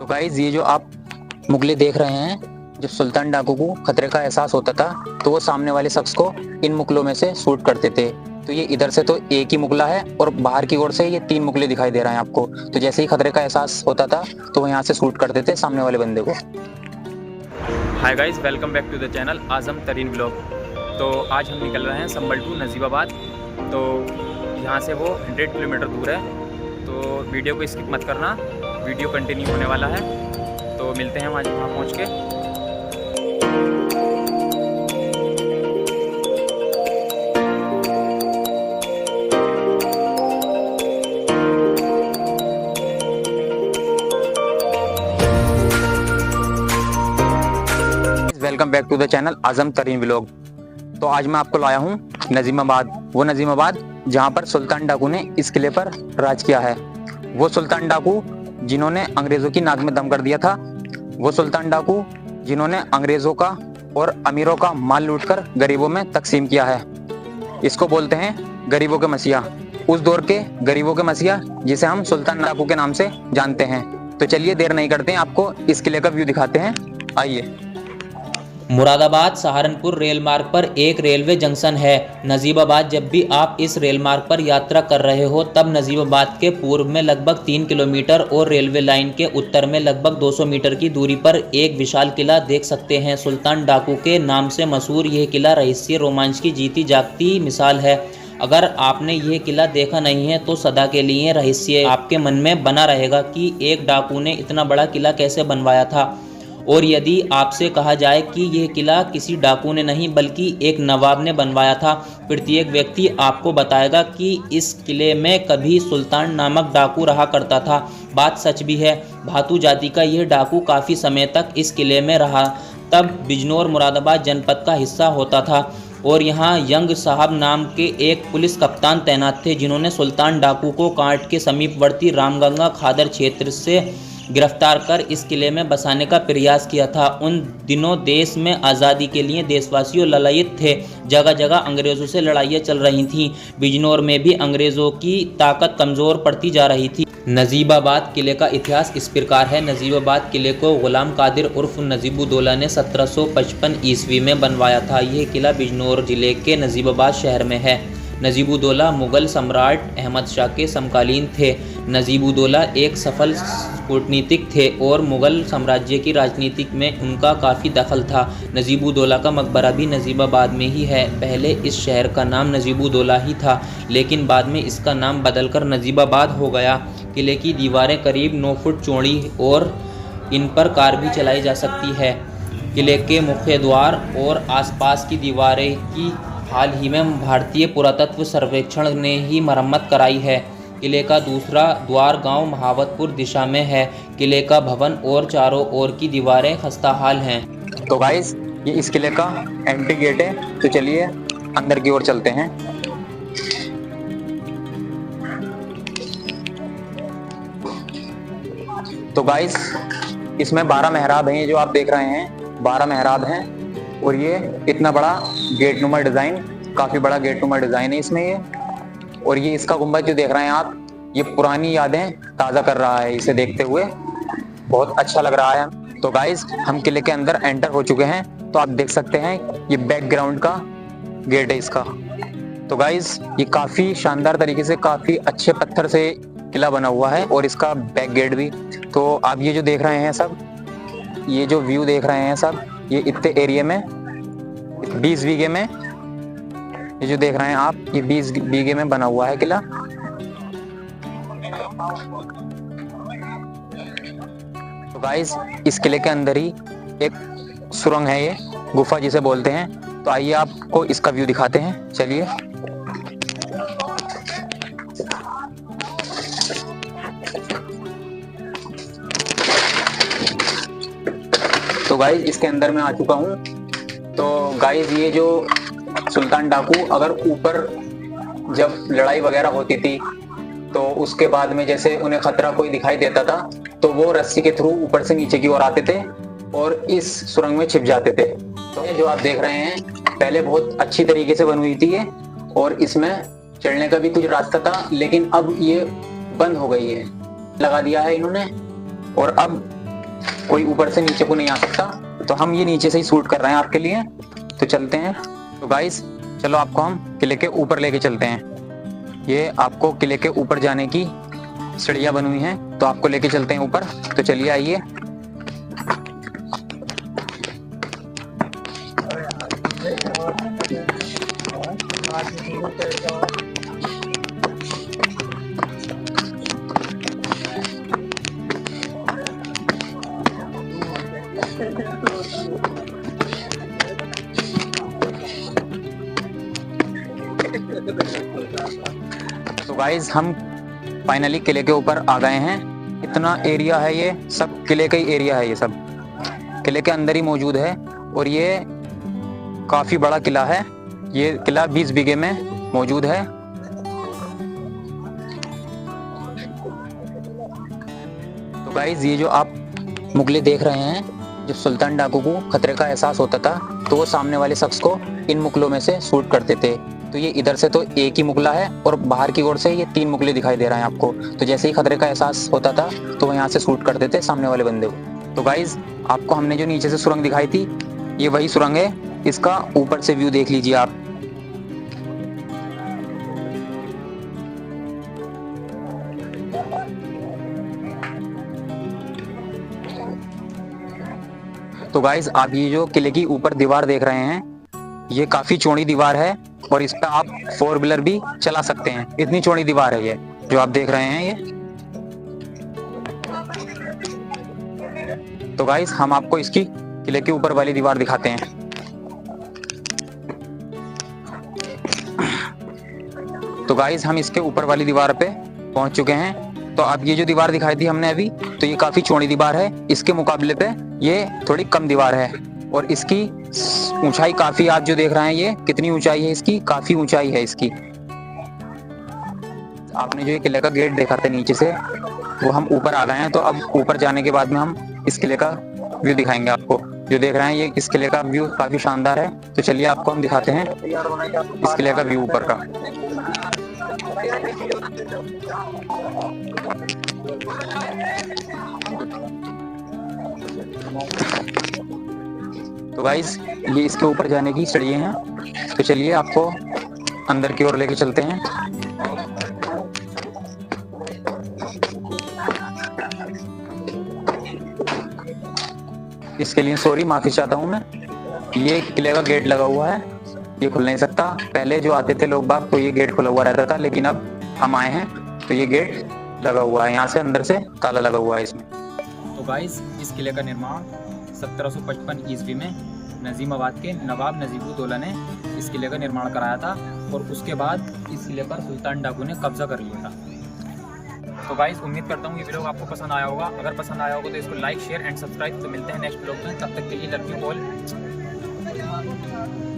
तो गाइज ये जो आप मुगले देख रहे हैं, जब सुल्तान डाकू को खतरे का एहसास होता था तो वो सामने वाले शख्स को इन मुगलों में से शूट करते थे। तो ये इधर से तो एक ही मुगला है और बाहर की ओर से ये 3 मुगले दिखाई दे रहे हैं आपको। तो जैसे ही खतरे का एहसास होता था तो वो यहाँ से शूट करते थे सामने वाले बंदे को। Hi guys, welcome back to the channel Azam Tareen vlog. तो आज हम निकल रहे हैं संभल टू नजीबाबाद। तो यहाँ से वो 100 किलोमीटर दूर है। तो वीडियो को स्किप मत करना, वीडियो कंटिन्यू होने वाला है। तो मिलते हैं वहाँ पहुँच के। Welcome back to the channel Azam Tareen vlog. तो आज मैं आपको लाया हूँ नजीबाबाद, वो नजीबाबाद जहाँ पर सुल्तान डाकू ने इस किले पर राज किया है। वो सुल्तान डाकू जिन्होंने अंग्रेज़ों की नाक में दम कर दिया था, वो सुल्तान डाकू जिन्होंने अंग्रेज़ों का और अमीरों का माल लूटकर गरीबों में तकसीम किया है। इसको बोलते हैं गरीबों के मसीहा, उस दौर के गरीबों के मसीहा जिसे हम सुल्तान डाकू के नाम से जानते हैं। तो चलिए देर नहीं करते हैं, आपको इस किले का व्यू दिखाते हैं, आइए। मुरादाबाद सहारनपुर रेल मार्ग पर एक रेलवे जंक्शन है नजीबाबाद। जब भी आप इस रेल मार्ग पर यात्रा कर रहे हो तब नजीबाबाद के पूर्व में लगभग 3 किलोमीटर और रेलवे लाइन के उत्तर में लगभग 200 मीटर की दूरी पर एक विशाल किला देख सकते हैं। सुल्तान डाकू के नाम से मशहूर यह किला रहस्य रोमांच की जीती जागती मिसाल है। अगर आपने यह किला देखा नहीं है तो सदा के लिए रहस्य आपके मन में बना रहेगा कि एक डाकू ने इतना बड़ा किला कैसे बनवाया था। और यदि आपसे कहा जाए कि यह किला किसी डाकू ने नहीं बल्कि एक नवाब ने बनवाया था, प्रत्येक व्यक्ति आपको बताएगा कि इस किले में कभी सुल्तान नामक डाकू रहा करता था। बात सच भी है। भातू जाति का यह डाकू काफ़ी समय तक इस किले में रहा। तब बिजनौर मुरादाबाद जनपद का हिस्सा होता था और यहाँ यंग साहब नाम के एक पुलिस कप्तान तैनात थे, जिन्होंने सुल्तान डाकू को कांट के समीपवर्ती रामगंगा खादर क्षेत्र से गिरफ्तार कर इस किले में बसाने का प्रयास किया था। उन दिनों देश में आज़ादी के लिए देशवासियों ललायत थे। जगह जगह अंग्रेज़ों से लड़ाइयाँ चल रही थीं। बिजनौर में भी अंग्रेज़ों की ताकत कमज़ोर पड़ती जा रही थी। नजीबाबाद किले का इतिहास इस प्रकार है। नजीबाबाद किले को गुलाम कादिर उर्फ नजीबुद्दौला ने 1755 ईस्वी में बनवाया था। यह किला बिजनौर जिले के नजीबाबाद शहर में है। नजीबुद्दौला मुग़ल सम्राट अहमद शाह के समकालीन थे। नजीबुद्दौला एक सफल कूटनीतिक थे और मुग़ल साम्राज्य की राजनीति में उनका काफ़ी दखल था। नजीबुद्दौला का मकबरा भी नजीबाबाद में ही है। पहले इस शहर का नाम नजीबुद्दौला ही था, लेकिन बाद में इसका नाम बदलकर नजीबाबाद हो गया। किले की दीवारें करीब 9 फुट चौड़ी और इन पर कार भी चलाई जा सकती है। किले के मुख्य द्वार और आसपास की दीवारें की हाल ही में भारतीय पुरातत्व सर्वेक्षण ने ही मरम्मत कराई है। किले का दूसरा द्वार गांव महावतपुर दिशा में है। किले का भवन और चारों ओर की दीवारें खस्ताहाल हैं। तो गाइस ये इस किले का एंट्री गेट है। तो चलिए अंदर की ओर चलते हैं। तो गाइस इसमें 12 मेहराब हैं, जो आप देख रहे हैं 12 मेहराब हैं। और ये इतना बड़ा गेट नुमा डिज़ाइन, काफ़ी बड़ा गेट नुमा डिज़ाइन है इसमें ये। और ये इसका गुंबद जो देख रहे हैं आप, ये पुरानी यादें ताज़ा कर रहा है इसे देखते हुए, बहुत अच्छा लग रहा है। तो गाइस हम किले के अंदर एंटर हो चुके हैं। तो आप देख सकते हैं ये बैकग्राउंड का गेट है इसका। तो गाइस ये काफ़ी शानदार तरीके से, काफ़ी अच्छे पत्थर से किला बना हुआ है और इसका बैक गेट भी। तो आप ये जो देख रहे हैं सब, ये जो व्यू देख रहे हैं सब, ये इतने एरिया में 20 बीघे में, ये जो देख रहे हैं आप, ये 20 बीघे में बना हुआ है किला। तो गाइस इस किले के अंदर ही एक सुरंग है, ये गुफा जिसे बोलते हैं। तो आइए आपको इसका व्यू दिखाते हैं, चलिए। तो गाइस इसके अंदर मैं आ चुका हूँ। तो गाइस ये जो सुल्तान डाकू अगर ऊपर जब लड़ाई वगैरह होती थी तो उसके बाद में जैसे उन्हें खतरा कोई दिखाई देता था तो वो रस्सी के थ्रू ऊपर से नीचे की ओर आते थे और इस सुरंग में छिप जाते थे। तो ये जो आप देख रहे हैं पहले बहुत अच्छी तरीके से बनी हुई थी ये, और इसमें चढ़ने का भी कुछ रास्ता था, लेकिन अब ये बंद हो गई है, लगा दिया है इन्होंने। और अब कोई ऊपर से नीचे को नहीं आ सकता, तो हम ये नीचे से ही शूट कर रहे हैं आपके लिए। तो चलते हैं। तो गाइस चलो आपको हम किले के ऊपर लेके चलते हैं। ये आपको किले के ऊपर जाने की सीढ़ियाँ बनी हुई हैं, तो आपको लेके चलते हैं ऊपर। तो चलिए आइए। तो गाइज हम फाइनली किले के ऊपर आ गए हैं। इतना एरिया है, ये सब किले का ही एरिया है, ये सब किले के अंदर ही मौजूद है। और ये काफी बड़ा किला है। ये किला 20 बीघे में मौजूद है। तो गाइज ये जो आप मुगले देख रहे हैं, जब सुल्तान डाकू को खतरे का एहसास होता था तो वो सामने वाले शख्स को इन मुगलों में से शूट करते थे। तो ये इधर से तो एक ही मुगला है और बाहर की ओर से ये 3 मुगले दिखाई दे रहे हैं आपको। तो जैसे ही खतरे का एहसास होता था तो वो यहाँ से शूट करते थे सामने वाले बंदे को। तो गाइज आपको हमने जो नीचे से सुरंग दिखाई थी, ये वही सुरंग है। इसका ऊपर से व्यू देख लीजिए आप। तो गाइज आप ये जो किले की ऊपर दीवार देख रहे हैं, ये काफी चौड़ी दीवार है और इस पे आप 4 व्हीलर भी चला सकते हैं। इतनी चौड़ी दीवार है ये जो आप देख रहे हैं ये। तो गाइज हम आपको इसकी किले के ऊपर वाली दीवार दिखाते हैं। तो गाइज हम इसके ऊपर वाली दीवार पे पहुंच चुके हैं। तो अब ये जो दीवार दिखाई थी हमने अभी, तो ये काफी चौड़ी दीवार है। इसके मुकाबले पे ये थोड़ी कम दीवार है और इसकी ऊंचाई काफी, आप जो देख रहे हैं ये कितनी ऊंचाई है इसकी, काफी ऊंचाई है इसकी। आपने जो ये किले का गेट देखा था नीचे से, वो हम ऊपर आ गए हैं। तो अब ऊपर जाने के बाद में हम इस किले का व्यू दिखाएंगे आपको। जो देख रहे हैं ये इस किले का व्यू काफी शानदार है। तो चलिए आपको हम दिखाते हैं इस किले का व्यू ऊपर का। तो गाइज ये इसके ऊपर जाने की सीढ़ियाँ हैं। तो चलिए आपको अंदर की ओर लेके चलते हैं। इसके लिए सॉरी, माफी चाहता हूँ मैं। ये किले का गेट लगा हुआ है, ये खुल नहीं सकता। पहले जो आते थे लोग बाग तो ये गेट खुला हुआ रहता था, लेकिन अब हम आए हैं तो ये गेट लगा हुआ है। यहाँ से अंदर से ताला लगा हुआ है इसमें। तो गाइस इस किले का निर्माण 1755 ईस्वी में नजीमाबाद के नवाब नजीबुद्दौला ने इस किले का निर्माण कराया था और उसके बाद इस किले पर सुल्तान डाकू ने कब्जा कर लिया था। तो गाइस उम्मीद करता हूँ ये वीडियो आपको पसंद आया होगा। अगर पसंद आया होगा तो इसको लाइक, शेयर एंड सब्सक्राइब। तो मिलते हैं नेक्स्ट व्लॉग में, तब तक के लिए लव यू ऑल।